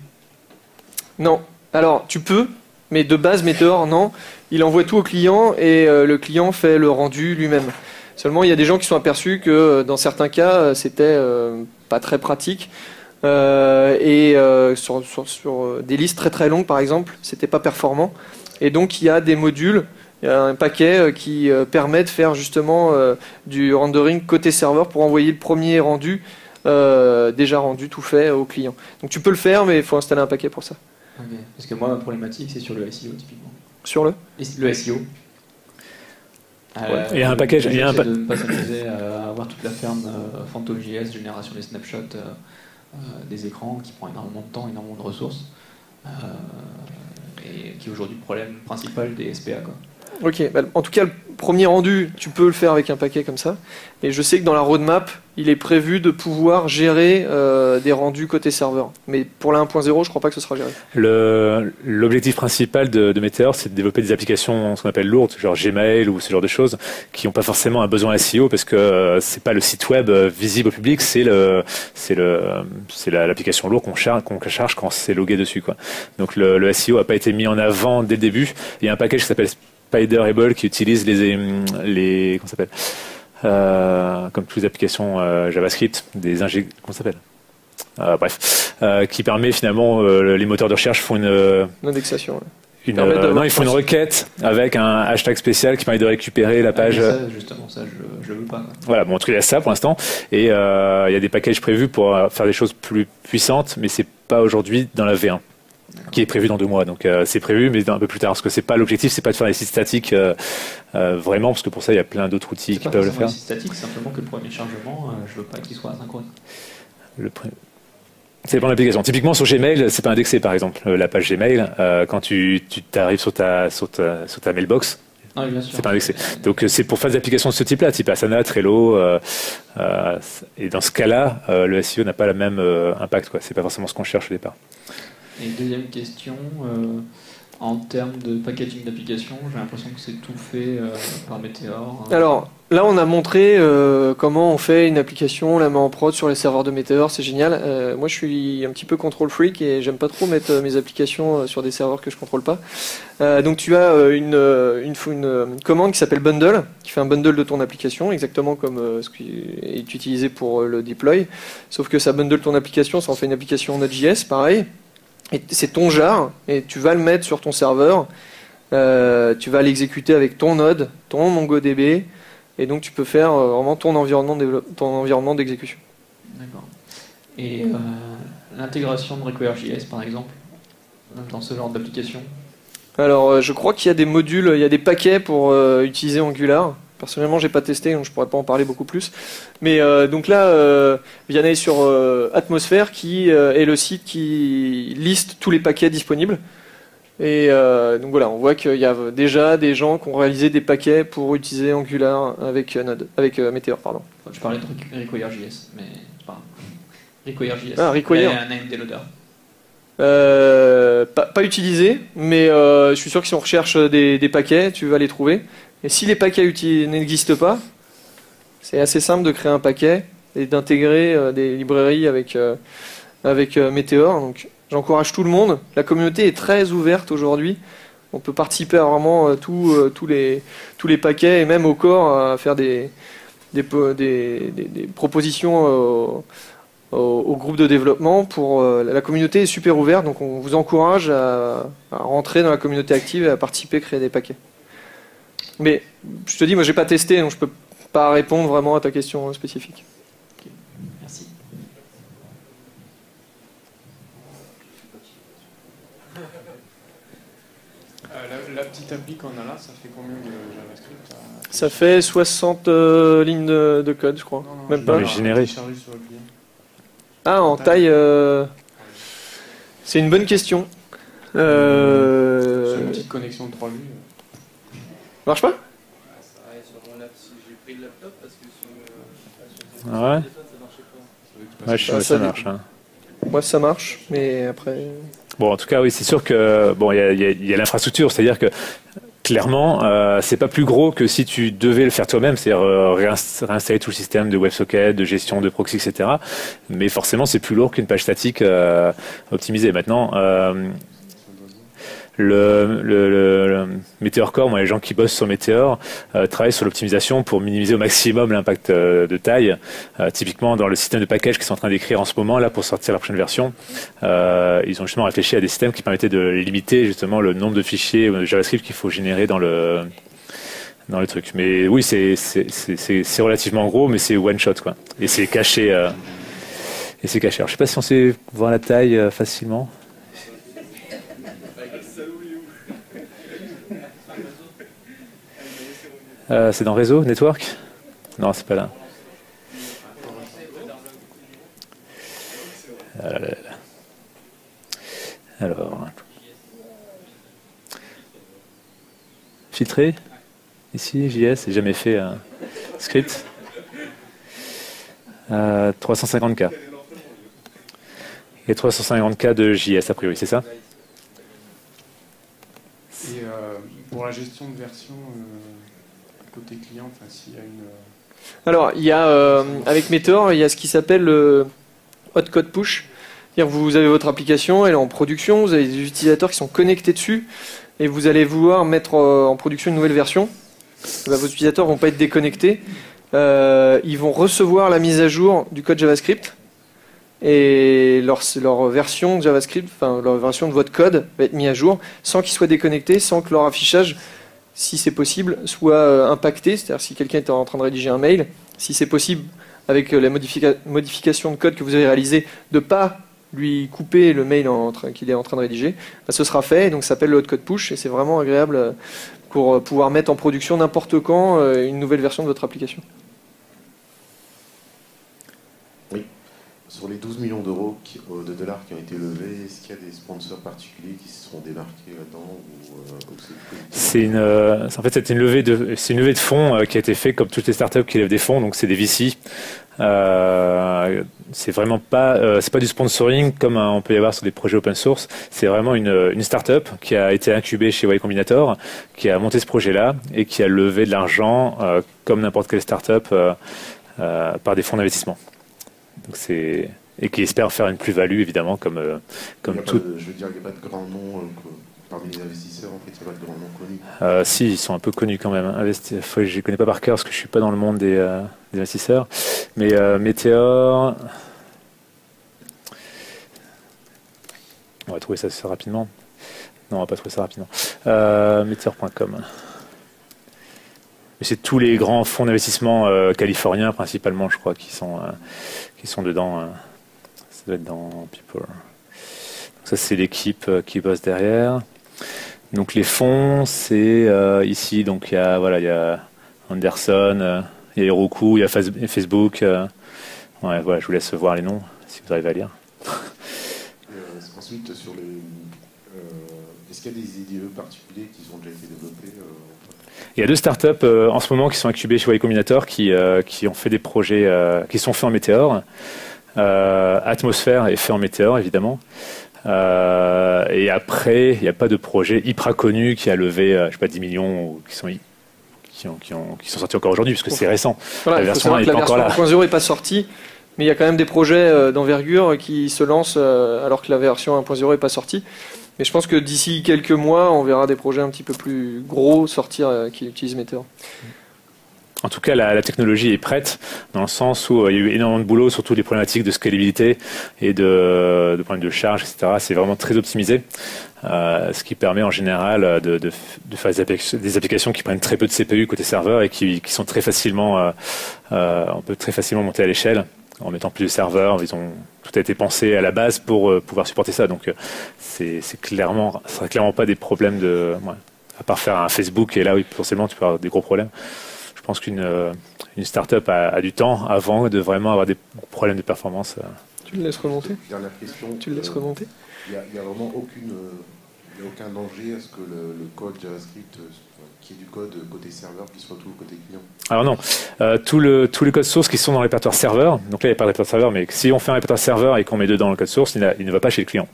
Non. Alors, tu peux, mais de base, Meteor, non. Il envoie tout au client et le client fait le rendu lui-même. Seulement, il y a des gens qui sont aperçus que dans certains cas, c'était pas très pratique. Et sur des listes très très longues, par exemple, c'était pas performant. Et donc, il y a des modules, il y a un paquet qui permet de faire justement du rendering côté serveur pour envoyer le premier rendu, déjà rendu, tout fait au client. Donc, tu peux le faire, mais il faut installer un paquet pour ça. Okay. Parce que moi, ma problématique, c'est sur le SEO, typiquement. Sur le SEO. Il y a un package. Il y a un de ne pas s'amuser à avoir toute la ferme PhantomJS, génération des snapshots des écrans, qui prend énormément de temps, énormément de ressources, et qui est aujourd'hui le problème principal des SPA, quoi. Ok, en tout cas, le premier rendu, tu peux le faire avec un paquet comme ça. Et je sais que dans la roadmap, il est prévu de pouvoir gérer des rendus côté serveur. Mais pour la 1.0, je ne crois pas que ce sera géré. L'objectif principal de Meteor, c'est de développer des applications, ce qu'on appelle lourdes, genre Gmail ou ce genre de choses, qui n'ont pas forcément un besoin SEO, parce que c'est pas le site web visible au public, c'est l'application lourde qu'on charge quand c'est logué dessus, quoi. Donc le SEO n'a pas été mis en avant dès le début. Il y a un package qui s'appelle Spiderable qui utilise les comment s'appelle comme toutes les applications JavaScript, comment ça s'appelle bref, qui permet finalement les moteurs de recherche font une indexation. Ouais. Non, il faut une requête avec un hashtag spécial qui permet de récupérer la page. Ça, justement, ça, je veux pas. Quoi. Voilà, bon, en tout cas, il y a ça pour l'instant. Et il y a des packages prévus pour faire des choses plus puissantes, mais c'est pas aujourd'hui dans la V1, qui est prévu dans 2 mois. Donc c'est prévu, mais un peu plus tard, parce que c'est pas l'objectif, c'est pas de faire des sites statiques vraiment, parce que pour ça, il y a plein d'autres outils qui peuvent le faire. C'est statique, simplement que le premier chargement, je veux pas qu'il soit asynchrone. C'est pour l'application. Typiquement sur Gmail, c'est pas indexé par exemple. La page Gmail, quand tu t'arrives sur ta mailbox, Ah, c'est pas indexé. Donc c'est pour faire des applications de ce type-là, type Asana, Trello. Et dans ce cas-là, le SEO n'a pas le même impact. C'est pas forcément ce qu'on cherche au départ. Et deuxième question, en termes de packaging d'applications, j'ai l'impression que c'est tout fait par Meteor. Alors, là, on a montré comment on fait une application, on la met en prod sur les serveurs de Meteor, c'est génial. Moi, je suis un petit peu control freak et j'aime pas trop mettre mes applications sur des serveurs que je contrôle pas. Donc, tu as une commande qui s'appelle bundle, qui fait un bundle de ton application, exactement comme ce qui est utilisé pour le deploy. Sauf que ça bundle ton application, ça en fait une application Node.js, pareil. Et c'est ton jar, et tu vas le mettre sur ton serveur. Tu vas l'exécuter avec ton Node, ton MongoDB, et donc tu peux faire vraiment ton environnement d'exécution. D'accord. Et l'intégration de Require.js, par exemple, dans ce genre d'application? Alors, je crois qu'il y a des modules, il y a des paquets pour utiliser Angular. Personnellement, j'ai pas testé, donc je pourrais pas en parler beaucoup plus. Mais donc là, Vianney est sur Atmosphere, qui est le site qui liste tous les paquets disponibles. Et donc voilà, on voit qu'il y a déjà des gens qui ont réalisé des paquets pour utiliser Angular avec Meteor, pardon. Je parlais de Require.js, mais pas Require.js. Ah, Require. Un AMD loader. Pas utilisé, mais je suis sûr que si on recherche des paquets, tu vas les trouver. Et si les paquets n'existent pas, c'est assez simple de créer un paquet et d'intégrer des librairies avec Meteor. Donc j'encourage tout le monde. La communauté est très ouverte aujourd'hui. On peut participer à vraiment tous les paquets et même au corps à faire des propositions au groupe de développement. La communauté est super ouverte, donc on vous encourage à rentrer dans la communauté active et à participer, créer des paquets. Mais je te dis, moi j'ai pas testé, donc je peux pas répondre vraiment à ta question spécifique. Okay. Merci. La petite appli qu'on a là, ça fait combien de JavaScript? Ça fait 60 lignes de code, je crois. Non, même pas. Mais généré. Ah, en taille, c'est une bonne question. Sur une petite connexion de 3000. Marche pas? J'ai pris le laptop parce que sur Ouais. ça marchait pas. Ouais, je sais, ça marche. Hein. Moi, ça marche, mais après. Bon, en tout cas, oui, c'est sûr que bon, il y a l'infrastructure, c'est-à-dire que clairement, c'est pas plus gros que si tu devais le faire toi-même, c'est-à-dire réinstaller tout le système de WebSocket, de gestion de proxy, etc. Mais forcément, c'est plus lourd qu'une page statique optimisée. Maintenant, le Meteor Core, moi, les gens qui bossent sur Meteor travaillent sur l'optimisation pour minimiser au maximum l'impact de taille. Typiquement, dans le système de package qu'ils sont en train d'écrire en ce moment, là, pour sortir la prochaine version, ils ont justement réfléchi à des systèmes qui permettaient de limiter justement le nombre de fichiers de JavaScript qu'il faut générer dans le truc. Mais oui, c'est relativement gros, mais c'est one shot, quoi. Et c'est caché. Alors, je sais pas si on sait voir la taille facilement. C'est dans Réseau, Network? Non, c'est pas là. Alors. Filtré? Ici, JS, j'ai jamais fait un script. 350K. Et 350K de JS, a priori, c'est ça? Et pour la gestion de version côté client, enfin s'il y a une... Alors, il y a avec Meteor, il y a ce qui s'appelle le hot code push. C'est-à-dire que vous avez votre application, elle est en production, vous avez des utilisateurs qui sont connectés dessus, et vous allez vouloir mettre en production une nouvelle version. Vos utilisateurs vont pas être déconnectés. Ils vont recevoir la mise à jour du code JavaScript, et leur version de JavaScript, enfin leur version de votre code va être mise à jour sans qu'ils soient déconnectés, sans que leur affichage, si c'est possible, soit impacté. C'est-à-dire si quelqu'un est en train de rédiger un mail, si c'est possible avec la modification de code que vous avez réalisée, de ne pas lui couper le mail qu'il est en train de rédiger, ce sera fait, et donc ça s'appelle le hot code push, et c'est vraiment agréable pour pouvoir mettre en production n'importe quand une nouvelle version de votre application. Oui. Sur les 12 millions d'euros de dollars qui ont été levés, est-ce qu'il y a des sponsors particuliers qui se sont démarqués là-dedans En fait, c'est une levée de fonds qui a été faite comme toutes les startups qui lèvent des fonds, donc c'est des VC. C'est vraiment pas, c'est pas du sponsoring comme on peut y avoir sur des projets open source. C'est vraiment une startup qui a été incubée chez Y Combinator, qui a monté ce projet-là et qui a levé de l'argent comme n'importe quelle startup par des fonds d'investissement. Donc et qui espère faire une plus-value évidemment comme tout. Je veux dire, il n'y a pas de grands noms parmi les investisseurs, en fait, il n'y a pas de grands noms connus. Si, ils sont un peu connus quand même. Je ne connais pas par cœur parce que je ne suis pas dans le monde des investisseurs. Mais Meteor, on va trouver ça assez rapidement. Non, on va pas trouver ça rapidement. Meteor.com. C'est tous les grands fonds d'investissement californiens principalement, je crois, qui sont dedans. Ça doit être dans People. Donc ça, c'est l'équipe qui bosse derrière. Donc les fonds, c'est ici. Donc il y a Anderson, il y a Heroku, il y a Facebook. Ouais, voilà, je vous laisse voir les noms si vous arrivez à lire. Ensuite, sur est-ce qu'il y a des IDE particuliers qui ont déjà été développés Il y a deux startups en ce moment qui sont incubées chez Y Combinator qui ont fait des projets qui sont faits en Meteor. Atmosphère est fait en Meteor, évidemment. Et après, il n'y a pas de projet hyper connu qui a levé, je sais pas, 10 millions ou qui sont sortis encore aujourd'hui, puisque c'est récent. Voilà, la version 1 n'est pas encore là. La version 1.0 n'est pas sortie, mais il y a quand même des projets d'envergure qui se lancent alors que la version 1.0 n'est pas sortie. Mais je pense que d'ici quelques mois, on verra des projets un petit peu plus gros sortir qui utilisent Meteor. En tout cas, la technologie est prête, dans le sens où il y a eu énormément de boulot, surtout les problématiques de scalabilité et de problèmes de charge, etc. C'est vraiment très optimisé, ce qui permet en général de faire des applications qui prennent très peu de CPU côté serveur et qui sont très facilement, on peut très facilement monter à l'échelle en mettant plus de serveurs. Tout a été pensé à la base pour pouvoir supporter ça. Donc, ça sera clairement pas des problèmes à part faire un Facebook, et là, oui, potentiellement, tu peux avoir des gros problèmes. Je pense qu'une start-up a du temps avant de vraiment avoir des problèmes de performance. Tu le laisses remonter ? Dernière question. Tu le laisses remonter ? Il n'y a vraiment aucun danger à ce que le code JavaScript, qui est du code côté serveur, puisse se retrouve côté client? Alors non, tous les codes sources qui sont dans le répertoire serveur, donc là il n'y a pas de répertoire serveur, mais si on fait un répertoire serveur et qu'on met dedans le code source, il ne va pas chez le client.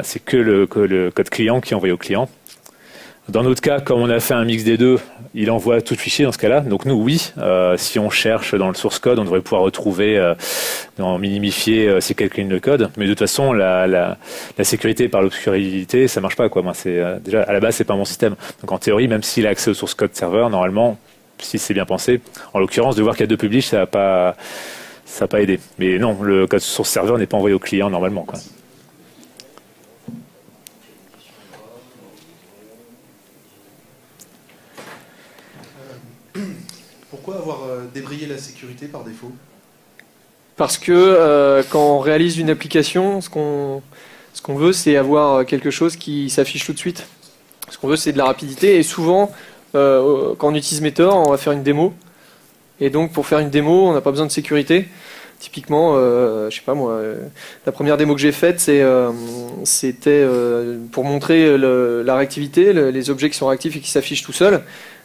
C'est que le code client qui est envoyé au client. Dans notre cas, comme on a fait un mix des deux, il envoie tout le fichier dans ce cas-là. Donc nous, oui, si on cherche dans le source code, on devrait pouvoir retrouver, minimifier ces quelques lignes de code. Mais de toute façon, la sécurité par l'obscurité, ça marche pas, quoi. Moi, déjà à la base, c'est pas mon système. Donc en théorie, même s'il a accès au source code serveur, normalement, si c'est bien pensé, en l'occurrence, de voir qu'il y a deux publish, ça va pas aider. Mais non, le code source serveur n'est pas envoyé au client normalement, quoi. Pourquoi avoir débrayé la sécurité par défaut? Parce que quand on réalise une application, ce qu'on veut, c'est avoir quelque chose qui s'affiche tout de suite. Ce qu'on veut, c'est de la rapidité. Et souvent, quand on utilise Meteor, on va faire une démo. Et donc, pour faire une démo, on n'a pas besoin de sécurité. Typiquement, je sais pas moi, la première démo que j'ai faite, c'était pour montrer la réactivité, les objets qui sont réactifs et qui s'affichent tout seuls.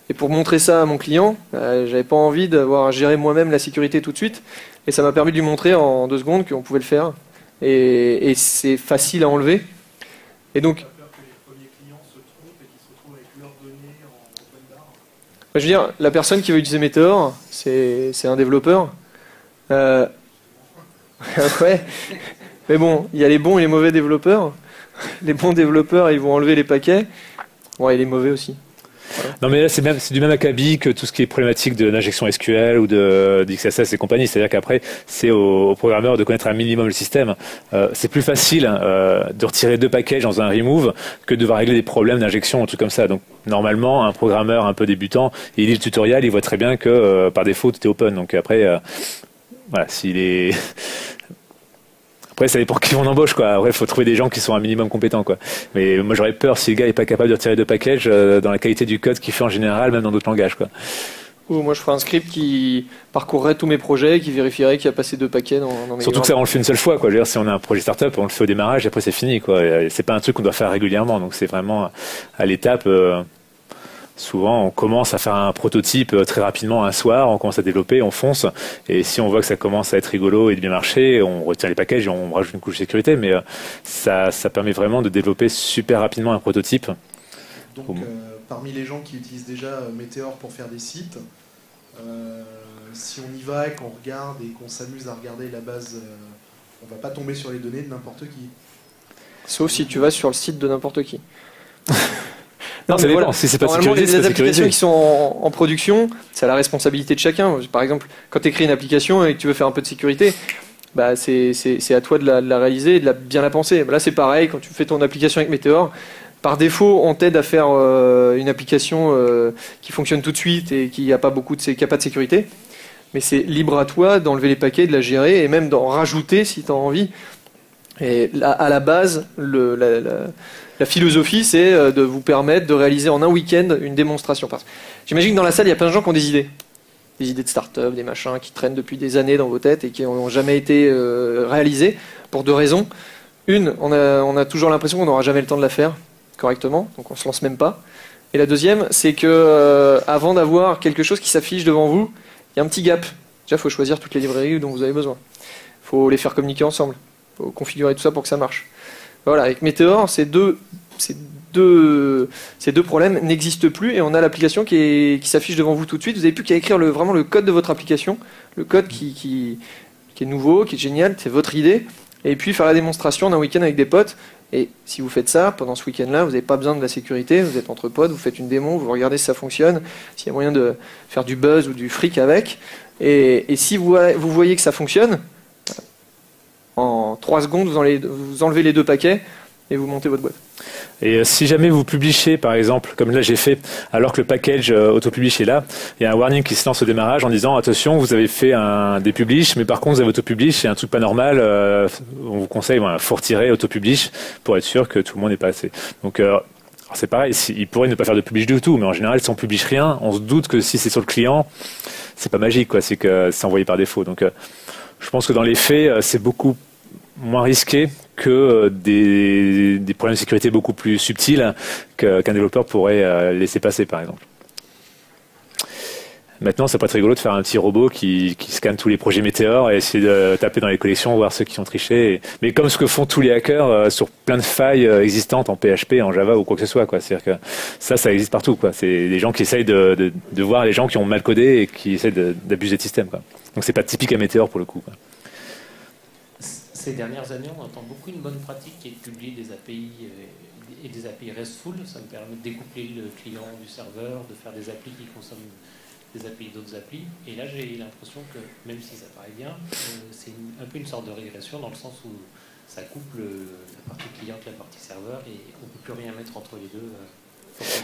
Et pour montrer ça à mon client, j'avais pas envie d'avoir à gérer moi-même la sécurité tout de suite. Et ça m'a permis de lui montrer en 2 secondes qu'on pouvait le faire. Et c'est facile à enlever. Et donc, je veux dire, la personne qui veut utiliser Meteor, c'est un développeur. Ouais. Mais bon, il y a les bons et les mauvais développeurs. Les bons développeurs, ils vont enlever les paquets. Ouais, et les mauvais aussi. Voilà. Non mais là c'est du même acabit que tout ce qui est problématique de l'injection SQL ou d'XSS et compagnie. C'est-à-dire qu'après c'est aux programmeurs de connaître un minimum le système. C'est plus facile de retirer 2 packages dans un remove que de devoir régler des problèmes d'injection, un truc comme ça. Donc normalement un programmeur un peu débutant, il lit le tutoriel, il voit très bien que par défaut tout est open. Donc après voilà, s'il est après, ça dépend qui on embauche, quoi. Après, il faut trouver des gens qui sont un minimum compétents, quoi. Mais moi, j'aurais peur si le gars est pas capable de retirer 2 packages dans la qualité du code qu'il fait en général, même dans d'autres langages, quoi. Ou moi, je ferais un script qui parcourrait tous mes projets, qui vérifierait qu'il y a passé 2 paquets dans mes Surtout que ça, on le fait une seule fois, quoi. Je veux dire, si on a un projet startup, on le fait au démarrage et après c'est fini, quoi. C'est pas un truc qu'on doit faire régulièrement. Donc, c'est vraiment à l'étape. Souvent, on commence à faire un prototype très rapidement un soir, on commence à développer, on fonce, et si on voit que ça commence à être rigolo et de bien marcher, on retire les packages et on rajoute une couche de sécurité, mais ça permet vraiment de développer super rapidement un prototype. Donc, parmi les gens qui utilisent déjà Meteor pour faire des sites, si on y va et qu'on regarde et qu'on s'amuse à regarder la base, on va pas tomber sur les données de n'importe qui. Sauf si tu vas sur le site de n'importe qui. Non, ça dépend. Si c'est pas Normalement, sécurisé, les c'est pas applications sécurisé. qui sont en production, c'est à la responsabilité de chacun. Par exemple, quand tu écris une application et que tu veux faire un peu de sécurité, bah c'est à toi de la réaliser et de bien la penser. Là, c'est pareil, quand tu fais ton application avec Meteor, par défaut, on t'aide à faire une application qui fonctionne tout de suite et qui n'a pas pas de sécurité. Mais c'est libre à toi d'enlever les paquets, de la gérer et même d'en rajouter si tu as envie. Et là, à la base, la philosophie, c'est de vous permettre de réaliser en un week-end une démonstration. J'imagine que dans la salle, il y a plein de gens qui ont des idées. Des idées de start-up, des machins qui traînent depuis des années dans vos têtes et qui n'ont jamais été réalisées pour 2 raisons. Une, on a toujours l'impression qu'on n'aura jamais le temps de la faire correctement, donc on ne se lance même pas. Et la deuxième, c'est que avant d'avoir quelque chose qui s'affiche devant vous, il y a un petit gap. Déjà, il faut choisir toutes les librairies dont vous avez besoin. Il faut les faire communiquer ensemble. Il faut configurer tout ça pour que ça marche. Voilà, avec Meteor, ces deux problèmes n'existent plus et on a l'application qui s'affiche devant vous tout de suite. Vous n'avez plus qu'à écrire vraiment le code de votre application, le code qui est nouveau, qui est génial, c'est votre idée, et puis faire la démonstration d'un week-end avec des potes. Et si vous faites ça, pendant ce week-end-là, vous n'avez pas besoin de la sécurité, vous êtes entre potes, vous faites une démo, vous regardez si ça fonctionne, s'il y a moyen de faire du buzz ou du fric avec. Et si vous voyez que ça fonctionne, en 3 secondes, vous enlevez les 2 paquets et vous montez votre boîte. Et si jamais vous publishez, par exemple, comme là j'ai fait, alors que le package auto-publish est là, il y a un warning qui se lance au démarrage en disant attention, vous avez fait des publish, mais par contre vous avez auto-publish, c'est un truc pas normal, on vous conseille, faut retirer auto-publish pour être sûr que tout le monde est passé. Donc c'est pareil, il pourrait ne pas faire de publish du tout, mais en général, si on publish rien, on se doute que si c'est sur le client, c'est pas magique, quoi, c'est que c'est envoyé par défaut. Donc je pense que dans les faits, c'est beaucoup moins risqué que des problèmes de sécurité beaucoup plus subtils qu'un développeur pourrait laisser passer, par exemple. Maintenant, ça peut être rigolo de faire un petit robot qui scanne tous les projets Meteor et essayer de taper dans les collections, voir ceux qui ont triché. Mais comme ce que font tous les hackers sur plein de failles existantes en PHP, en Java ou quoi que ce soit, quoi. C'est-à-dire que ça existe partout, quoi. C'est des gens qui essayent de voir les gens qui ont mal codé et qui essayent d'abuser de système, quoi. Donc c'est pas typique à Meteor pour le coup, quoi. Ces dernières années, on entend beaucoup une bonne pratique qui est de publier des API et des API RESTful. Ça me permet de découpler le client du serveur, de faire des applis qui consomment des API d'autres applis. Et là, j'ai l'impression que, même si ça paraît bien, c'est un peu une sorte de régression dans le sens où ça coupe la partie client de la partie serveur et on ne peut plus rien mettre entre les deux.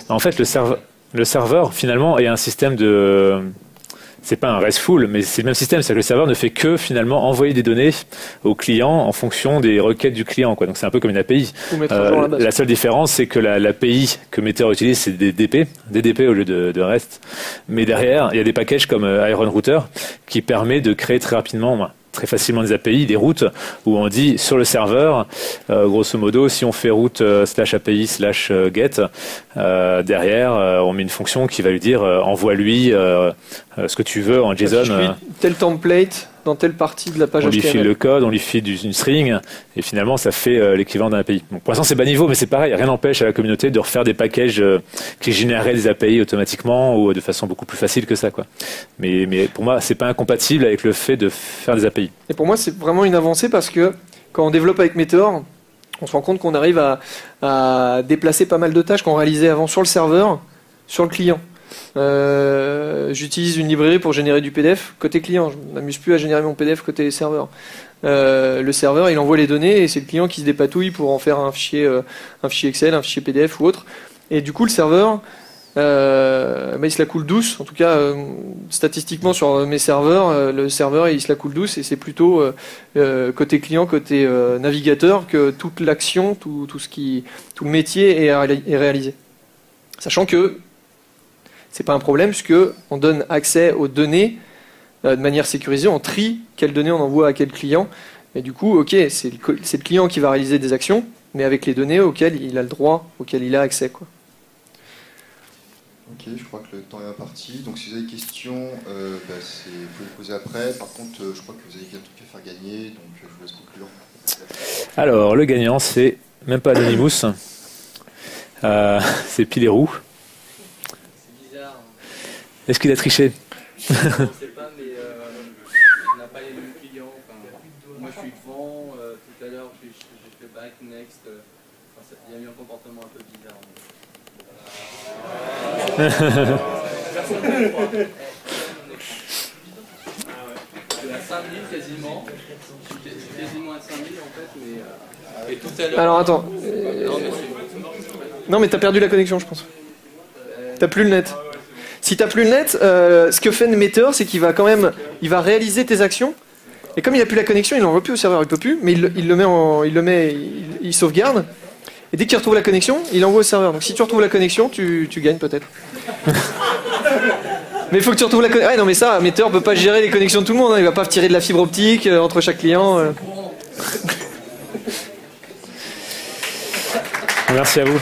En fait, le serveur, finalement, est un système de... C'est pas un RESTful, mais c'est le même système. C'est que le serveur ne fait que finalement envoyer des données au client en fonction des requêtes du client, quoi. Donc c'est un peu comme une API. La seule différence, c'est que l'API que Meteor utilise, c'est des DP au lieu de REST. Mais derrière, il y a des packages comme Iron Router qui permet de créer très rapidement, très facilement des API, des routes où on dit sur le serveur, grosso modo, si on fait route /API/get, derrière, on met une fonction qui va lui dire envoie-lui ce que tu veux en JSON. Tel template dans telle partie de la page HTML. On lui file le code, on lui file une string, et finalement ça fait l'équivalent d'un API. Donc, pour l'instant c'est bas niveau, mais c'est pareil, rien n'empêche à la communauté de refaire des packages qui généreraient des API automatiquement ou de façon beaucoup plus facile que ça, quoi. Mais pour moi, c'est pas incompatible avec le fait de faire des API. Et pour moi, c'est vraiment une avancée parce que quand on développe avec Meteor, on se rend compte qu'on arrive à déplacer pas mal de tâches qu'on réalisait avant sur le serveur sur le client. J'utilise une librairie pour générer du PDF côté client. Je ne m'amuse plus à générer mon PDF côté serveur. Le serveur, il envoie les données et c'est le client qui se dépatouille pour en faire un fichier Excel, un fichier PDF ou autre. Et du coup, le serveur, il se la coule douce. En tout cas, statistiquement sur mes serveurs, le serveur il se la coule douce et c'est plutôt côté client, côté navigateur que toute l'action, tout le métier est réalisé. Sachant que c'est pas un problème puisque on donne accès aux données de manière sécurisée, on trie quelles données on envoie à quel client. Et du coup, ok, c'est le client qui va réaliser des actions, mais avec les données auxquelles il a le droit, auxquelles il a accès, quoi. Ok, je crois que le temps est imparti. Donc si vous avez des questions, vous pouvez les poser après. Par contre, je crois que vous avez un truc à faire gagner, donc je vous laisse conclure. Alors, le gagnant, c'est même pas Anonymous, c'est Pilérou. C'est bizarre. Est-ce qu'il a triché? Je ne sais pas, mais on n'a pas les mêmes clients. Enfin, moi, je suis devant. Tout à l'heure, j'ai fait back, next. Il y a eu un comportement un peu bizarre. Personne ne croit. Je suis à 5000 quasiment. Je suis quasiment à 5000 en fait. Mais, et tout à l'heure. Alors attends. Non, mais t'as perdu la connexion, je pense. T'as plus le net. Si t'as plus le net, ce que fait Meteor, c'est qu'il va quand même, il va réaliser tes actions. Et comme il a plus la connexion, il l'envoie plus au serveur, il peut plus, mais il sauvegarde. Et dès qu'il retrouve la connexion, il l'envoie au serveur. Donc si tu retrouves la connexion, tu gagnes peut-être. Mais il faut que tu retrouves la connexion. Ouais, non, mais ça, Meteor peut pas gérer les connexions de tout le monde. Hein. Il va pas tirer de la fibre optique entre chaque client. Merci à vous.